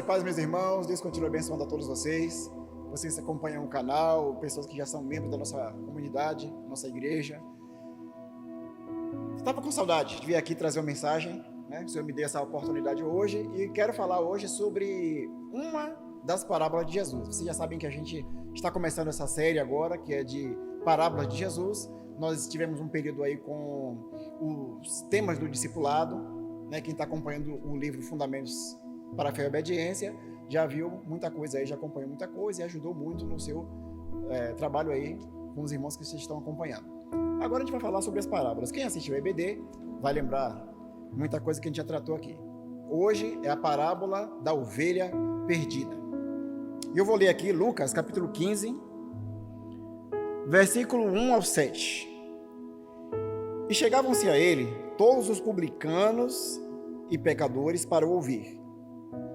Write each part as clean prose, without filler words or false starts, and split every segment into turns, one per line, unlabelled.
Graça e paz, meus irmãos. Deus continue abençoando a todos vocês. Vocês que acompanham o canal, pessoas que já são membros da nossa comunidade, nossa igreja. Estava com saudade de vir aqui trazer uma mensagem, né? O Senhor me deu essa oportunidade hoje e quero falar hoje sobre uma das parábolas de Jesus. Vocês já sabem que a gente está começando essa série agora, que é de parábolas de Jesus. Nós tivemos um período aí com os temas do discipulado, né? Quem está acompanhando o livro Fundamentos para a Fé e Obediência já viu muita coisa aí, já acompanhou muita coisa e ajudou muito no seu trabalho aí com os irmãos que vocês estão acompanhando. Agora a gente vai falar sobre as parábolas. Quem assistiu o EBD vai lembrar muita coisa que a gente já tratou aqui. Hoje é a parábola da ovelha perdida. E eu vou ler aqui Lucas capítulo 15, versículo 1 ao 7. E chegavam-se a ele todos os publicanos e pecadores para o ouvir.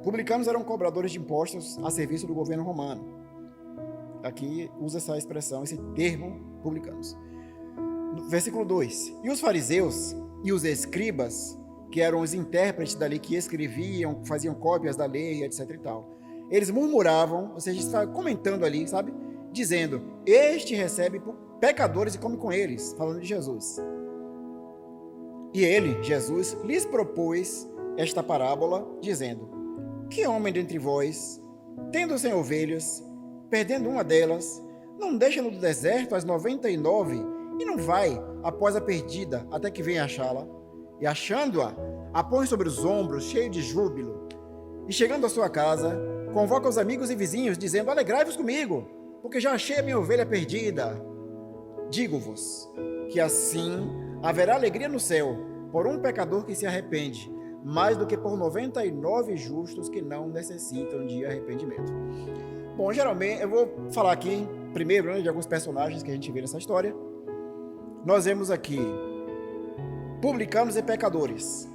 Publicanos eram cobradores de impostos a serviço do governo romano. Aqui usa essa expressão, esse termo, publicanos. Versículo 2. E os fariseus e os escribas, que eram os intérpretes da lei, que escreviam, faziam cópias da lei, etc e tal, eles murmuravam, ou seja, estavam comentando ali, sabe? Dizendo, este recebe pecadores e come com eles, falando de Jesus. E ele, Jesus, lhes propôs esta parábola, dizendo, que homem dentre vós, tendo 100 ovelhas, perdendo uma delas, não deixa no deserto as 99 e não vai após a perdida até que venha achá-la? E achando-a, a põe sobre os ombros, cheio de júbilo. E chegando à sua casa, convoca os amigos e vizinhos, dizendo, alegrai-vos comigo, porque já achei a minha ovelha perdida. Digo-vos que assim haverá alegria no céu por um pecador que se arrepende, mais do que por 99 justos que não necessitam de arrependimento. Bom, geralmente, eu vou falar aqui, primeiro, né, de alguns personagens que a gente vê nessa história. Nós vemos aqui publicanos e pecadores.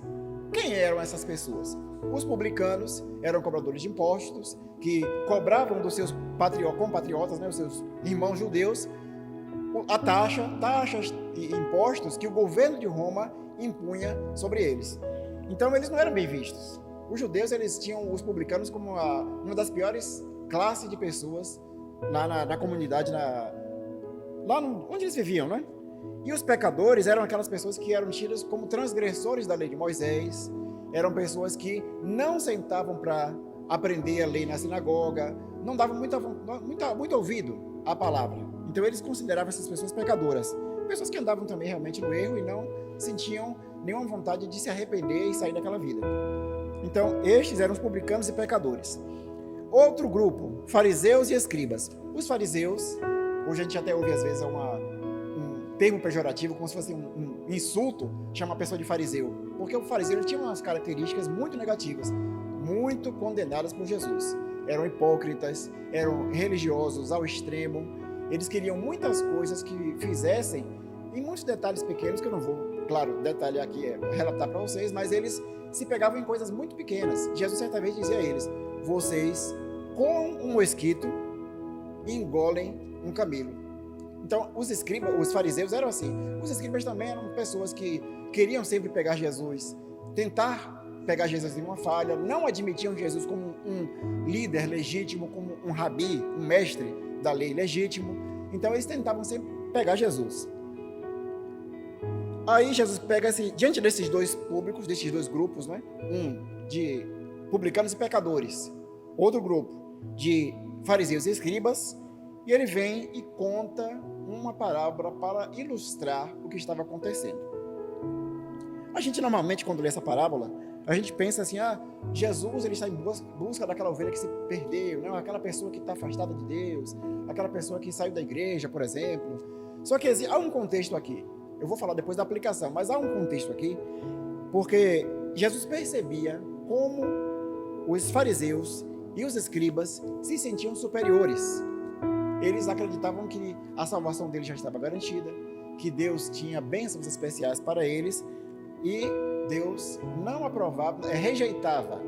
Quem eram essas pessoas? Os publicanos eram cobradores de impostos, que cobravam dos seus compatriotas, né, os seus irmãos judeus, taxas e impostos que o governo de Roma impunha sobre eles. Então eles não eram bem vistos. Os judeus, eles tinham os publicanos como uma das piores classes de pessoas lá na comunidade, onde eles viviam, né? E os pecadores eram aquelas pessoas que eram tidas como transgressores da lei de Moisés, eram pessoas que não sentavam para aprender a lei na sinagoga, não davam muito ouvido à palavra. Então eles consideravam essas pessoas pecadoras, pessoas que andavam também realmente no erro e não sentiam nenhuma vontade de se arrepender e sair daquela vida. Então, estes eram os publicanos e pecadores. Outro grupo, fariseus e escribas. Os fariseus, hoje a gente até ouve às vezes um termo pejorativo, como se fosse um insulto, chama a pessoa de fariseu. Porque o fariseu tinha umas características muito negativas, muito condenadas por Jesus. Eram hipócritas, eram religiosos ao extremo, eles queriam muitas coisas que fizessem, em muitos detalhes pequenos que eu não vou, claro, detalhar aqui, relatar para vocês, mas eles se pegavam em coisas muito pequenas. Jesus certa vez dizia a eles, vocês com um mosquito engolem um camelo. Então, os fariseus eram assim. Os escribas também eram pessoas que queriam sempre pegar Jesus, tentar pegar Jesus em uma falha, não admitiam Jesus como um líder legítimo, como um rabi, um mestre da lei legítimo. Então, eles tentavam sempre pegar Jesus. Aí Jesus pega-se diante desses dois públicos, desses dois grupos, né? Um de publicanos e pecadores, outro grupo de fariseus e escribas, e ele vem e conta uma parábola para ilustrar o que estava acontecendo. A gente normalmente, quando lê essa parábola, a gente pensa assim, Jesus ele está em busca daquela ovelha que se perdeu, né? Aquela pessoa que está afastada de Deus, aquela pessoa que saiu da igreja, por exemplo. Só que há um contexto aqui. Eu vou falar depois da aplicação, mas há um contexto aqui, porque Jesus percebia como os fariseus e os escribas se sentiam superiores. Eles acreditavam que a salvação deles já estava garantida, que Deus tinha bênçãos especiais para eles, e Deus não aprovava, rejeitava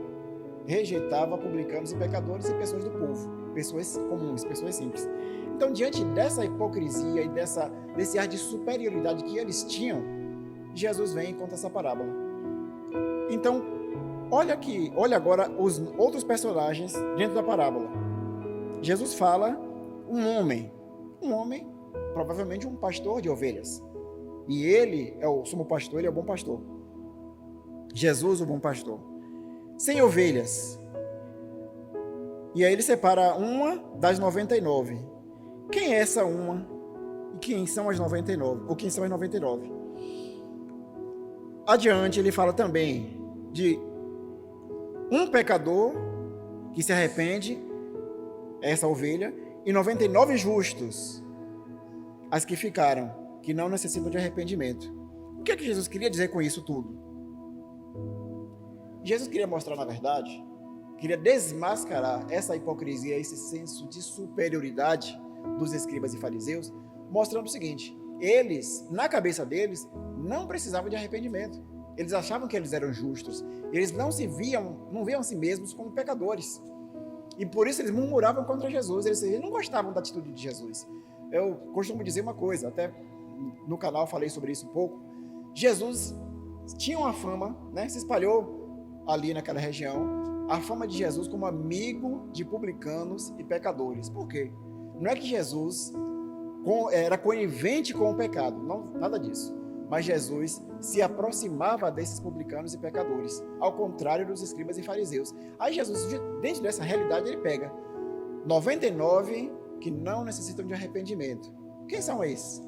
publicanos e pecadores e pessoas do povo, pessoas comuns, pessoas simples. Então, diante dessa hipocrisia e desse ar de superioridade que eles tinham, Jesus vem e conta essa parábola. Então, olha agora os outros personagens dentro da parábola. Jesus fala um homem, provavelmente um pastor de ovelhas. E ele é o sumo pastor, ele é o bom pastor. Jesus, o bom pastor. Sem ovelhas. E aí ele separa uma das 99. Quem é essa uma? E quem são as 99? Ou quem são as 99? Adiante ele fala também de um pecador que se arrepende, essa ovelha, e 99 justos, as que ficaram, que não necessitam de arrependimento. O que é que Jesus queria dizer com isso tudo? Jesus queria mostrar, na verdade, queria desmascarar essa hipocrisia, esse senso de superioridade dos escribas e fariseus, mostrando o seguinte: eles, na cabeça deles, não precisavam de arrependimento. Eles achavam que eles eram justos. Eles não viam a si mesmos como pecadores. E por isso eles murmuravam contra Jesus. Eles não gostavam da atitude de Jesus. Eu costumo dizer uma coisa, até no canal falei sobre isso um pouco. Jesus tinha uma fama, né? Se espalhou ali naquela região, a fama de Jesus como amigo de publicanos e pecadores. Por quê? Não é que Jesus era conivente com o pecado, não, nada disso. Mas Jesus se aproximava desses publicanos e pecadores, ao contrário dos escribas e fariseus. Aí Jesus, dentro dessa realidade, ele pega 99 que não necessitam de arrependimento. Quem são esses?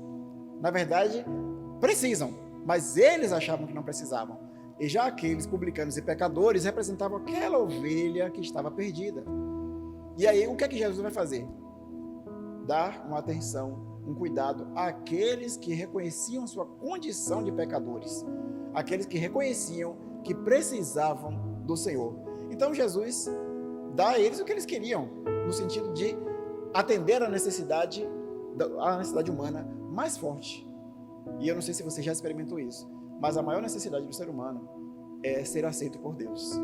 Na verdade, precisam, mas eles achavam que não precisavam. E já aqueles publicanos e pecadores representavam aquela ovelha que estava perdida. E aí, o que é que Jesus vai fazer? Dar uma atenção, um cuidado àqueles que reconheciam sua condição de pecadores, aqueles que reconheciam que precisavam do Senhor. Então Jesus dá a eles o que eles queriam, no sentido de atender a necessidade humana mais forte. E eu não sei se você já experimentou isso, mas a maior necessidade do ser humano é ser aceito por Deus.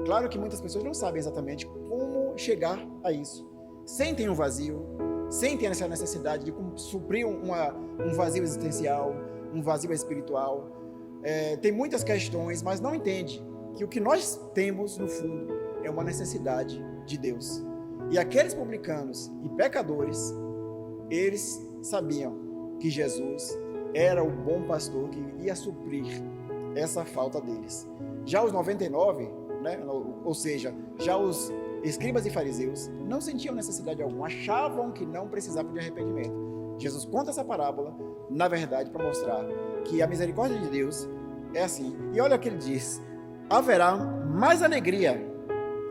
Claro que muitas pessoas não sabem exatamente como chegar a isso. Sentem um vazio, sentem essa necessidade de suprir um vazio existencial, um vazio espiritual. Tem muitas questões, mas não entende que o que nós temos, no fundo, é uma necessidade de Deus. E aqueles publicanos e pecadores, eles sabiam que Jesus era o bom pastor que iria suprir essa falta deles. Já os 99, né, ou seja, já os escribas e fariseus não sentiam necessidade alguma, achavam que não precisavam de arrependimento. Jesus conta essa parábola, na verdade, para mostrar que a misericórdia de Deus é assim. E olha o que ele diz: haverá mais alegria.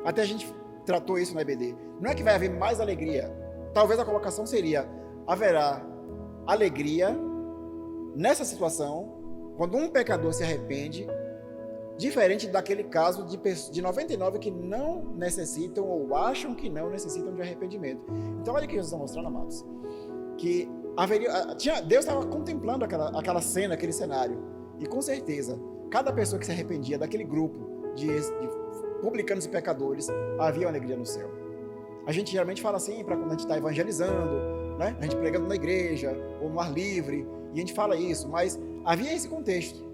Até a gente tratou isso na EBD. Não é que vai haver mais alegria. Talvez a colocação seria: haverá alegria nessa situação, quando um pecador se arrepende, diferente daquele caso de 99 que não necessitam ou acham que não necessitam de arrependimento. Então olha o que Jesus está mostrando, amados, que Deus estava contemplando aquela cena, aquele cenário, e com certeza, cada pessoa que se arrependia daquele grupo de publicanos e pecadores, havia uma alegria no céu. A gente geralmente fala assim, para quando a gente está evangelizando, né? A gente pregando na igreja, ou no ar livre, e a gente fala isso, mas havia esse contexto.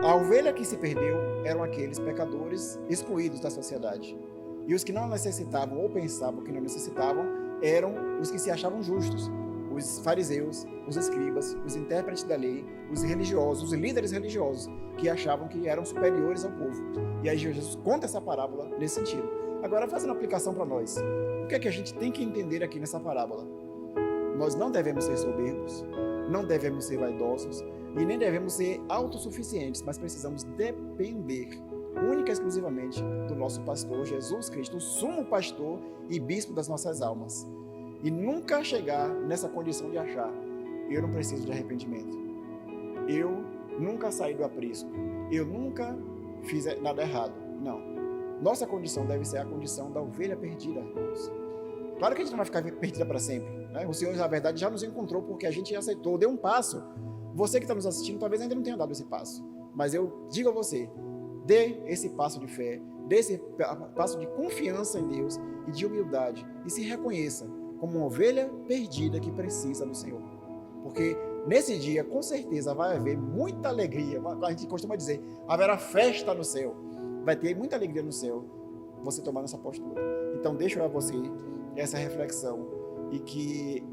A ovelha que se perdeu eram aqueles pecadores excluídos da sociedade. E os que não necessitavam ou pensavam que não necessitavam eram os que se achavam justos. Os fariseus, os escribas, os intérpretes da lei, os religiosos, os líderes religiosos, que achavam que eram superiores ao povo. E aí Jesus conta essa parábola nesse sentido. Agora, fazendo aplicação para nós, o que é que a gente tem que entender aqui nessa parábola? Nós não devemos ser soberbos, não devemos ser vaidosos, e nem devemos ser autossuficientes, mas precisamos depender única e exclusivamente do nosso pastor Jesus Cristo, o sumo pastor e bispo das nossas almas. E nunca chegar nessa condição de achar: eu não preciso de arrependimento, eu nunca saí do aprisco, eu nunca fiz nada errado. Não. Nossa condição deve ser a condição da ovelha perdida, irmãos. Claro que a gente não vai ficar perdida para sempre, né? O Senhor, na verdade, já nos encontrou porque a gente aceitou, deu um passo. Você que está nos assistindo talvez ainda não tenha dado esse passo, mas eu digo a você: dê esse passo de fé, dê esse passo de confiança em Deus e de humildade, e se reconheça como uma ovelha perdida que precisa do Senhor. Porque nesse dia, com certeza, vai haver muita alegria. A gente costuma dizer: haverá festa no céu. vai ter muita alegria no céu você tomando essa postura. Então deixo a você essa reflexão e que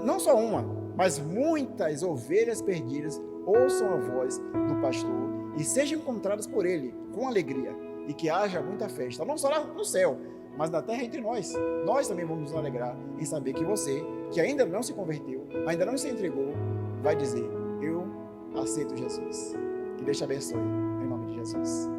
não só uma, mas muitas ovelhas perdidas ouçam a voz do pastor e sejam encontradas por ele com alegria e que haja muita festa, não só lá no céu, mas na terra entre nós. Nós também vamos nos alegrar em saber que você, que ainda não se converteu, ainda não se entregou, vai dizer: eu aceito Jesus. Que Deus te abençoe, em nome de Jesus.